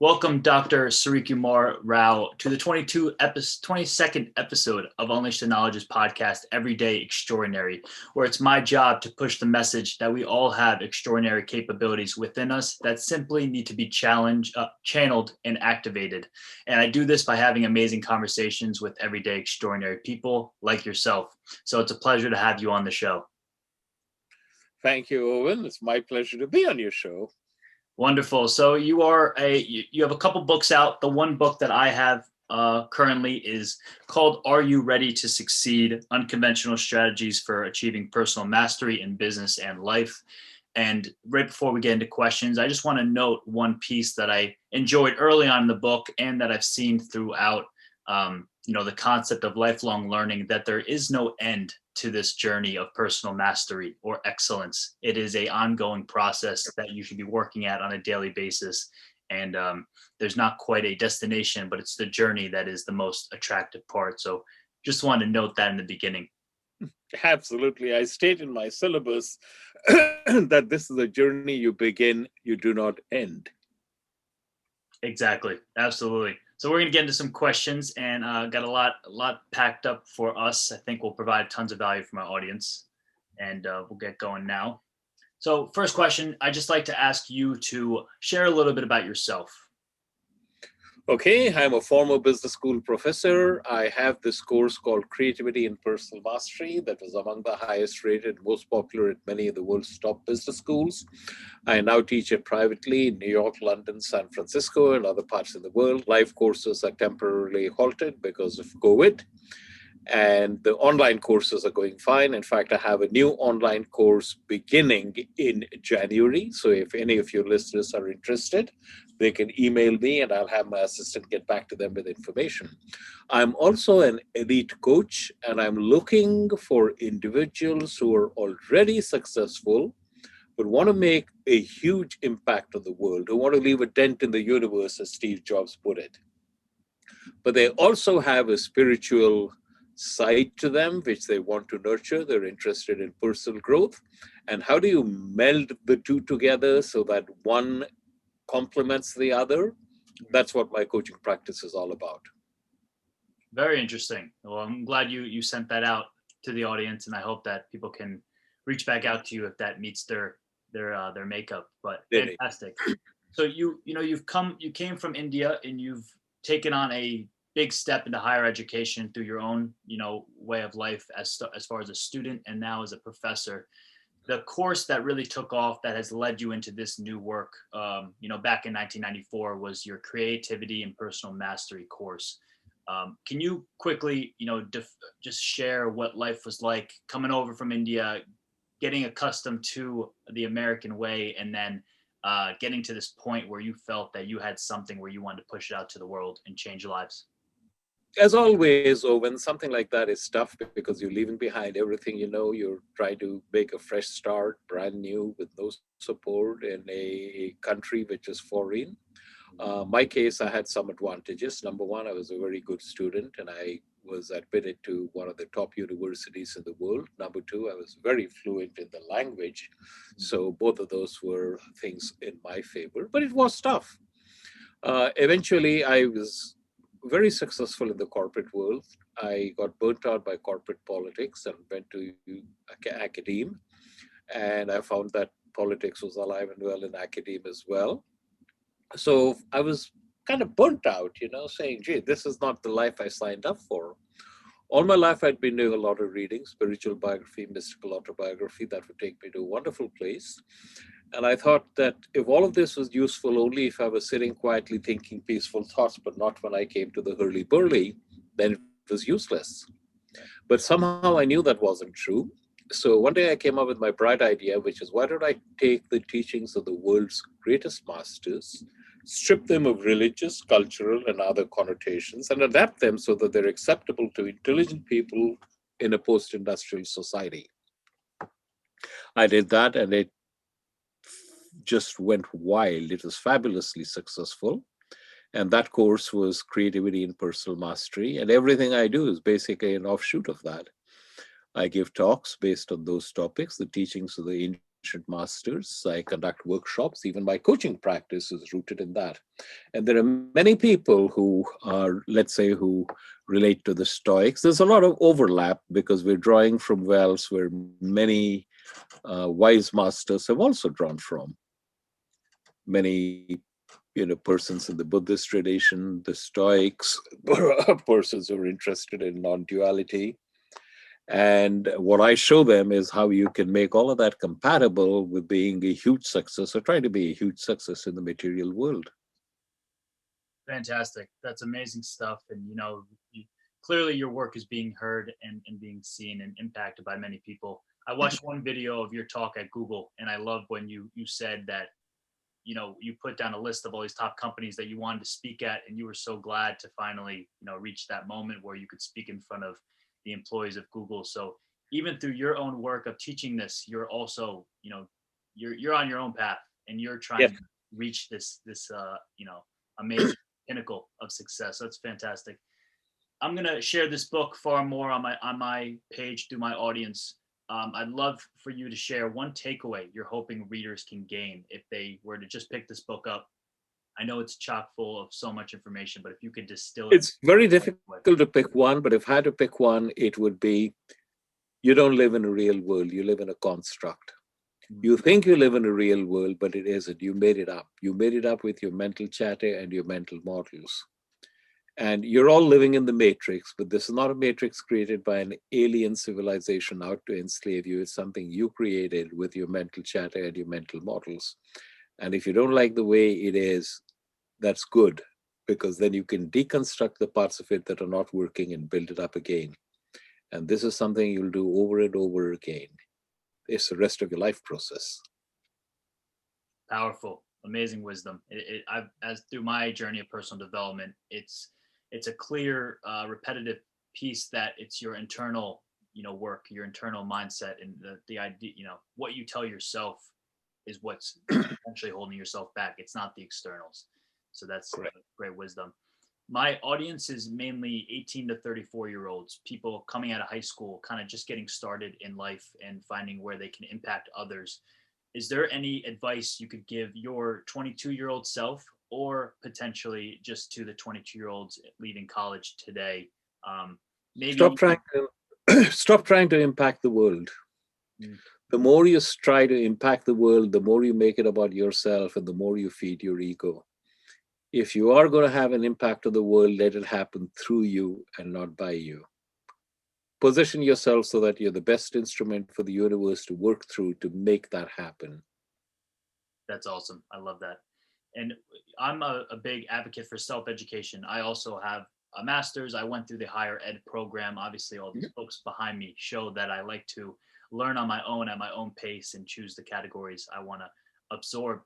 Welcome, Dr. Srikumar Rao, to the 22nd episode of Unleash the Knowledge's podcast, Everyday Extraordinary, where it's my job to push the message that we all have extraordinary capabilities within us that simply need to be channeled, and activated. And I do this by having amazing conversations with everyday extraordinary people like yourself. So it's a pleasure to have you on the show. Thank you, Owen. It's my pleasure to be on your show. Wonderful. So you have a couple books out. The one book that I have currently is called "Are You Ready to Succeed? Unconventional Strategies for Achieving Personal Mastery in Business and Life." And right before we get into questions, I just want to note one piece that I enjoyed early on in the book and that I've seen throughout, the concept of lifelong learning, that there is no end to this journey of personal mastery or excellence. It is a ongoing process that you should be working at on a daily basis. And there's not quite a destination, but it's the journey that is the most attractive part. So just wanted to note that in the beginning. Absolutely. I state in my syllabus that this is a journey you begin, you do not end. Exactly. Absolutely. So we're going to get into some questions and got a lot packed up for us. I think we'll provide tons of value from our audience, and we'll get going now. So first question, I'd just like to ask you to share a little bit about yourself. Okay, I'm a former business school professor. I have this course called Creativity in Personal Mastery that was among the highest rated, most popular at many of the world's top business schools. I now teach it privately in New York, London, San Francisco, and other parts of the world. Live courses are temporarily halted because of COVID. And the online courses are going fine. In fact, I have a new online course beginning in January. So if any of your listeners are interested, they can email me and I'll have my assistant get back to them with information. I'm also an elite coach, and I'm looking for individuals who are already successful but want to make a huge impact on the world, who want to leave a dent in the universe, as Steve Jobs put it. But they also have a spiritual side to them, which they want to nurture. They're interested in personal growth. And how do you meld the two together so that one complements the other? That's what my coaching practice is all about. Very interesting. Well, I'm glad you sent that out to the audience, and I hope that people can reach back out to you if that meets their makeup. But fantastic. So you came from India and you've taken on a big step into higher education through your own, way of life as far as a student and now as a professor. The course that really took off that has led you into this new work, back in 1994 was your Creativity and Personal Mastery course. Can you quickly, just share what life was like coming over from India, getting accustomed to the American way, and then getting to this point where you felt that you had something where you wanted to push it out to the world and change lives? As always, when something like that is tough because you're leaving behind everything you know, you're trying to make a fresh start, brand new, with no support in a country which is foreign. My case, I had some advantages. Number one, I was a very good student and I was admitted to one of the top universities in the world. Number two, I was very fluent in the language. So both of those were things in my favor, but it was tough. Eventually, I was very successful in the corporate world. I got burnt out by corporate politics and went to academia. And I found that politics was alive and well in academia as well. So I was kind of burnt out, saying, gee, this is not the life I signed up for. All my life, I'd been doing a lot of reading, spiritual biography, mystical autobiography, that would take me to a wonderful place. And I thought that if all of this was useful only if I was sitting quietly thinking peaceful thoughts, but not when I came to the hurly-burly, then it was useless. But somehow I knew that wasn't true. So one day I came up with my bright idea, which is, why don't I take the teachings of the world's greatest masters, strip them of religious, cultural, and other connotations, and adapt them so that they're acceptable to intelligent people in a post-industrial society. I did that, and it just went wild. It was fabulously successful. And that course was Creativity in Personal Mastery. And everything I do is basically an offshoot of that. I give talks based on those topics, the teachings of the ancient ancient masters. I conduct workshops. Even my coaching practice is rooted in that. And there are many people who are, let's say, who relate to the Stoics. There's a lot of overlap because we're drawing from wells where many wise masters have also drawn from. Many persons in the Buddhist tradition, the Stoics, persons who are interested in non-duality. And what I show them is how you can make all of that compatible with being a huge success or trying to be a huge success in the material world. Fantastic. That's amazing stuff. And, clearly your work is being heard and being seen and impacted by many people. I watched one video of your talk at Google, and I love when you said that, you put down a list of all these top companies that you wanted to speak at, and you were so glad to finally, reach that moment where you could speak in front of the employees of Google. So even through your own work of teaching this, you're also, you're on your own path, and you're trying to reach this amazing pinnacle of success. So it's fantastic. I'm going to share this book far more on my page through my audience. I'd love for you to share one takeaway you're hoping readers can gain if they were to just pick this book up. I know it's chock full of so much information, but if you could distill it. It's very difficult to pick one, but if I had to pick one, it would be, you don't live in a real world, you live in a construct. You think you live in a real world, but it isn't. You made it up. You made it up with your mental chatter and your mental models. And you're all living in the matrix, but this is not a matrix created by an alien civilization out to enslave you. It's something you created with your mental chatter and your mental models. And if you don't like the way it is, that's good, because then you can deconstruct the parts of it that are not working and build it up again. And this is something you'll do over and over again. It's the rest of your life process. Powerful, amazing wisdom. As through my journey of personal development, it's a clear, repetitive piece that it's your internal, work, your internal mindset, and the idea, what you tell yourself is what's essentially holding yourself back. It's not the externals. So that's great wisdom. My audience is mainly 18 to 34-year-olds, people coming out of high school, kind of just getting started in life and finding where they can impact others. Is there any advice you could give your 22-year-old self, or potentially just to the 22-year-olds leaving college today? Maybe stop trying to impact the world. The more you try to impact the world, the more you make it about yourself, and the more you feed your ego. If you are going to have an impact on the world, let it happen through you and not by you. Position yourself so that you're the best instrument for the universe to work through to make that happen. That's awesome. I love that. And I'm a big advocate for self-education. I also have a master's. I went through the higher ed program. Obviously, all these books behind me show that I like to learn on my own at my own pace and choose the categories I want to absorb.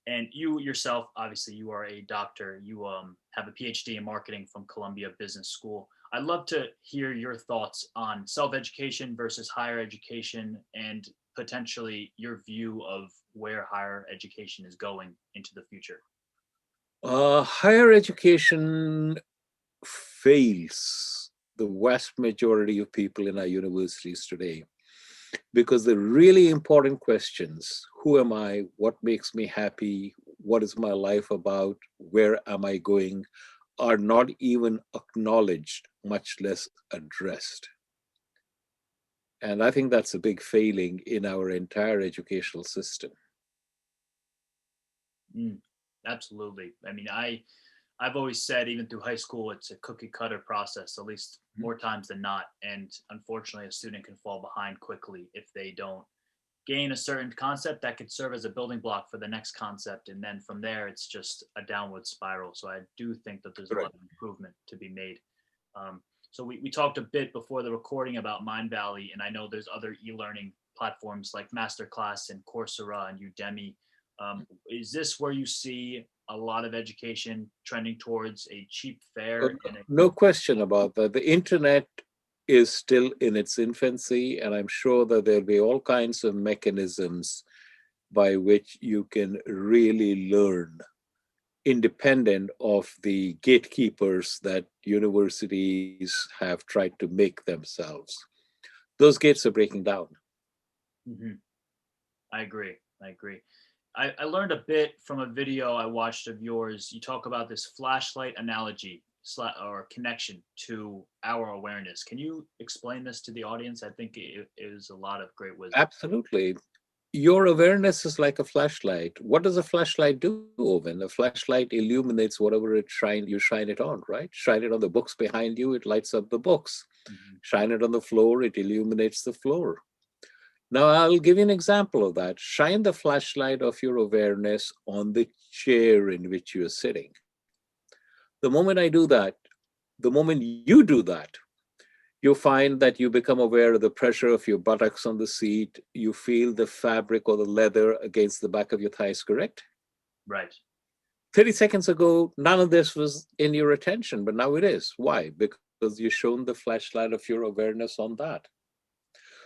And you yourself, obviously, you are a doctor. You have a PhD in marketing from Columbia Business School. I'd love to hear your thoughts on self-education versus higher education, and potentially your view of where higher education is going into the future. Higher education fails the vast majority of people in our universities today, because the really important questions, who am I, what makes me happy, what is my life about, where am I going, are not even acknowledged, much less addressed. And I think that's a big failing in our entire educational system. Absolutely. I mean, I've always said, even through high school, it's a cookie cutter process, at least more times than not. And unfortunately, a student can fall behind quickly if they don't gain a certain concept that could serve as a building block for the next concept. And then from there, it's just a downward spiral. So I do think that there's a lot of improvement to be made. So we talked a bit before the recording about Mind Valley, and I know there's other e-learning platforms like Masterclass and Coursera and Udemy. Is this where you see a lot of education trending towards a cheap fare? No question about that. The internet is still in its infancy, and I'm sure that there'll be all kinds of mechanisms by which you can really learn independent of the gatekeepers that universities have tried to make themselves. Those gates are breaking down. I agree. I agree. I learned a bit from a video I watched of yours. You talk about this flashlight analogy or connection to our awareness. Can you explain this to the audience? I think it is a lot of great wisdom. Absolutely. Your awareness is like a flashlight. What does a flashlight do, Owen? A flashlight illuminates whatever you shine it on, right? Shine it on the books behind you, it lights up the books. Mm-hmm. Shine it on the floor, it illuminates the floor. Now, I'll give you an example of that. Shine the flashlight of your awareness on the chair in which you're sitting. The moment I do that, the moment you do that, you find that you become aware of the pressure of your buttocks on the seat. You feel the fabric or the leather against the back of your thighs, correct? Right. 30 seconds ago, none of this was in your attention, but now it is. Why? Because you've shown the flashlight of your awareness on that.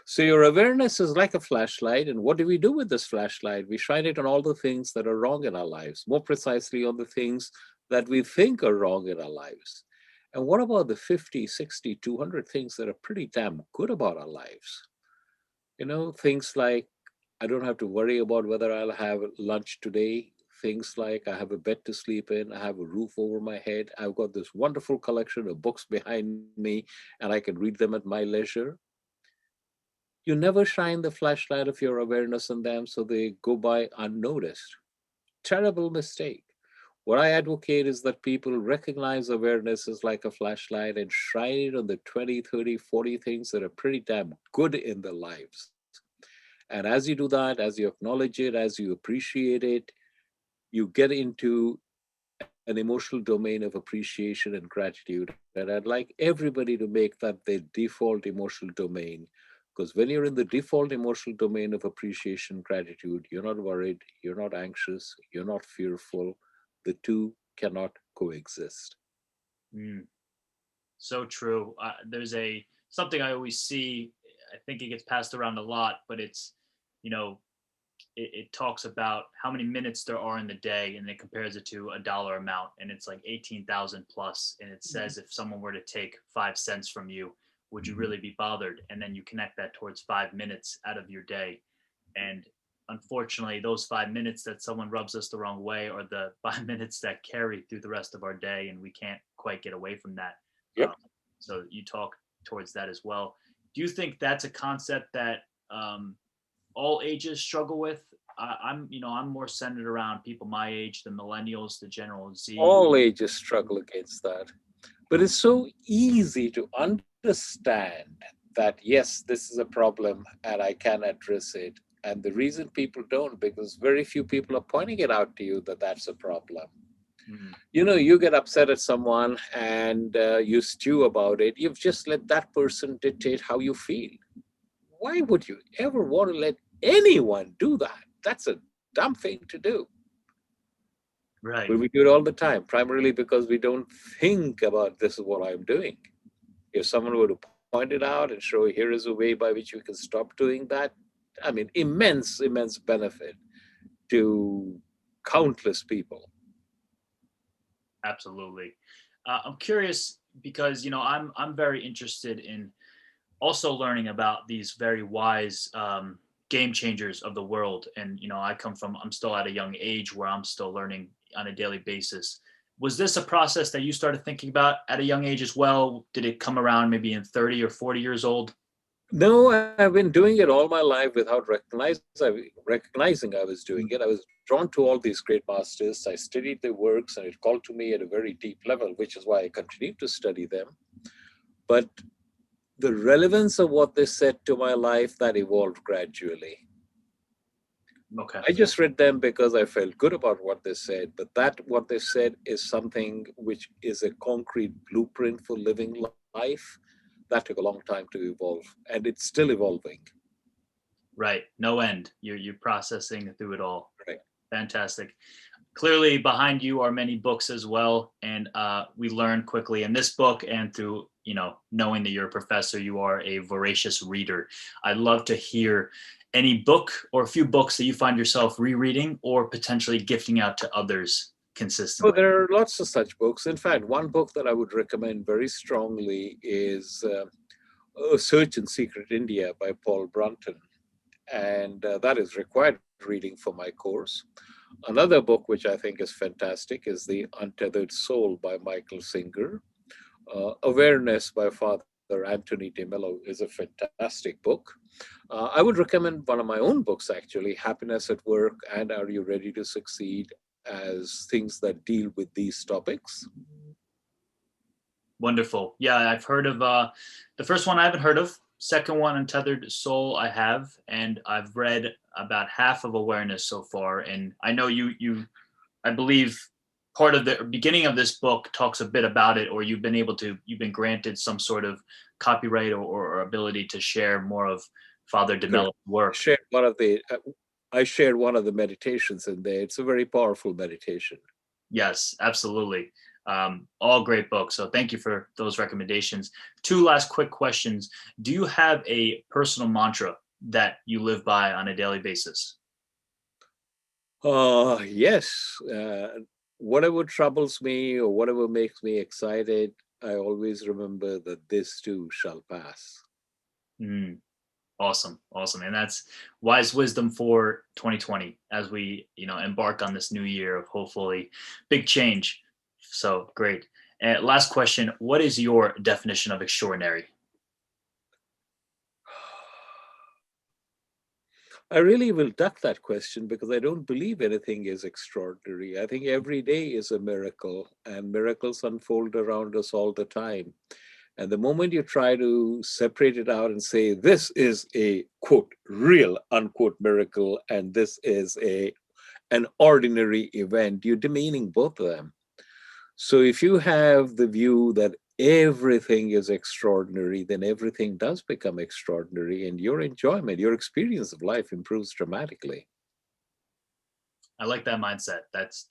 So your awareness is like a flashlight. And what do we do with this flashlight? We shine it on all the things that are wrong in our lives, more precisely on the things that we think are wrong in our lives. And what about the 50, 60, 200 things that are pretty damn good about our lives? You know, things like I don't have to worry about whether I'll have lunch today. Things like I have a bed to sleep in, I have a roof over my head, I've got this wonderful collection of books behind me, and I can read them at my leisure. You never shine the flashlight of your awareness on them, so they go by unnoticed. Terrible mistake. What I advocate is that people recognize awareness as like a flashlight and shine it on the 20, 30, 40 things that are pretty damn good in their lives. And as you do that, as you acknowledge it, as you appreciate it, you get into an emotional domain of appreciation and gratitude. And I'd like everybody to make that their default emotional domain. Because when you're in the default emotional domain of appreciation, gratitude, you're not worried, you're not anxious, you're not fearful. The two cannot coexist. Mm, so true. There's a something I always see. I think it gets passed around a lot, but it's, you know, it talks about how many minutes there are in the day, and it compares it to a dollar amount, and it's like 18,000 plus, and it says if someone were to take 5 cents from you, would you really be bothered? And then you connect that towards 5 minutes out of your day, and unfortunately those 5 minutes that someone rubs us the wrong way are the 5 minutes that carry through the rest of our day, and we can't quite get away from that. Yep. So you talk towards that as well. Do you think that's a concept that all ages struggle with? I'm more centered around people my age, the millennials, the General Z. All ages struggle against that. But it's so easy to understand that, yes, this is a problem and I can address it. And the reason people don't, because very few people are pointing it out to you that that's a problem. Mhm. You know, you get upset at someone and you stew about it. You've just let that person dictate how you feel. Why would you ever want to let anyone do that? That's a dumb thing to do. But Right. we do it all the time, primarily because we don't think about this is what I'm doing. If someone were to point it out and show here is a way by which we can stop doing that, I mean, immense, immense benefit to countless people. Absolutely. I'm curious because I'm very interested in also learning about these very wise game changers of the world. And I'm still at a young age where I'm still learning on a daily basis. Was this a process that you started thinking about at a young age as well? Did it come around maybe in 30 or 40 years old? No, I've been doing it all my life without recognizing I was doing it. I was drawn to all these great masters. I studied their works and it called to me at a very deep level, which is why I continue to study them. But the relevance of what they said to my life, that evolved gradually. Okay. I just read them because I felt good about what they said, but that what they said is something which is a concrete blueprint for living life. That took a long time to evolve, and it's still evolving. Right. No end. You're processing through it all. Right. Fantastic. Clearly behind you are many books as well, and we learn quickly in this book and through knowing that you're a professor, you are a voracious reader. I'd love to hear any book or a few books that you find yourself rereading or potentially gifting out to others Oh, consistently. there are lots of such books. In fact, one book that I would recommend very strongly is Search in Secret India by Paul Brunton. and that is required reading for my course. Another book which I think is fantastic is The Untethered Soul by Michael Singer. Awareness by Father Anthony DeMello is a fantastic book. I would recommend one of my own books, actually, Happiness at Work and Are You Ready to Succeed, as things that deal with these topics. Wonderful. Yeah, I've heard of the first one I haven't heard of. Second one, Untethered Soul, I have, and I've read about half of Awareness so far. And I know I believe part of the beginning of this book talks a bit about it, or you've been granted some sort of copyright or ability to share more of Father DeMello's work. I shared one of the meditations in there. It's a very powerful meditation. Yes, absolutely. All great books. So thank you for those recommendations. Two last quick questions. Do you have a personal mantra that you live by on a daily basis? Yes. Whatever troubles me or whatever makes me excited, I always remember that this too shall pass. Awesome. And that's wise wisdom for 2020 as we, embark on this new year of hopefully big change. So great. And last question, what is your definition of extraordinary? I really will duck that question because I don't believe anything is extraordinary. I think every day is a miracle, and miracles unfold around us all the time. And the moment you try to separate it out and say, this is a quote, real unquote miracle, and this is an ordinary event, you're demeaning both of them. So if you have the view that everything is extraordinary, then everything does become extraordinary, and your enjoyment, your experience of life improves dramatically. I like that mindset. That's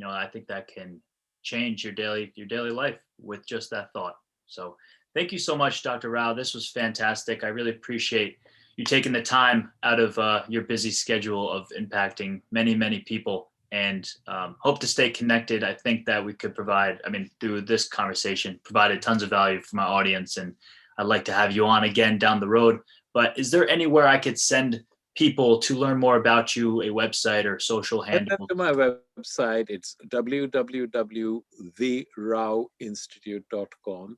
I think that can change your daily life with just that thought. So thank you so much, Dr. Rao. This was fantastic. I really appreciate you taking the time out of your busy schedule of impacting many, many people, and hope to stay connected. I think that we could through this conversation, provided tons of value for my audience, and I'd like to have you on again down the road. But is there anywhere I could send people to learn more about you, a website or social handle? To my website, it's www.therawinstitute.com.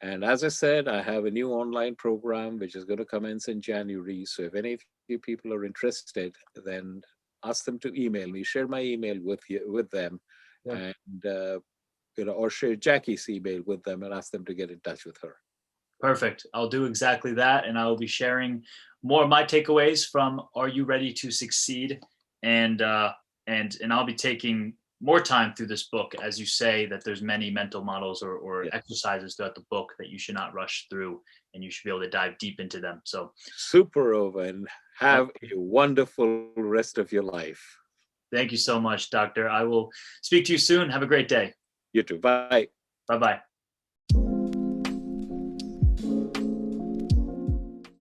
And as I said, I have a new online program which is going to commence in January. So if any of you people are interested, then ask them to email me. Share my email with them, yeah. And or share Jackie's email with them and ask them to get in touch with her. Perfect. I'll do exactly that, and I will be sharing more of my takeaways from Are You Ready to Succeed? And I'll be taking more time through this book, as you say, that there's many mental models or exercises throughout the book that you should not rush through, and you should be able to dive deep into them. So super, Owen. Have a wonderful rest of your life. Thank you so much, Doctor. I will speak to you soon. Have a great day. You too. Bye. Bye-bye.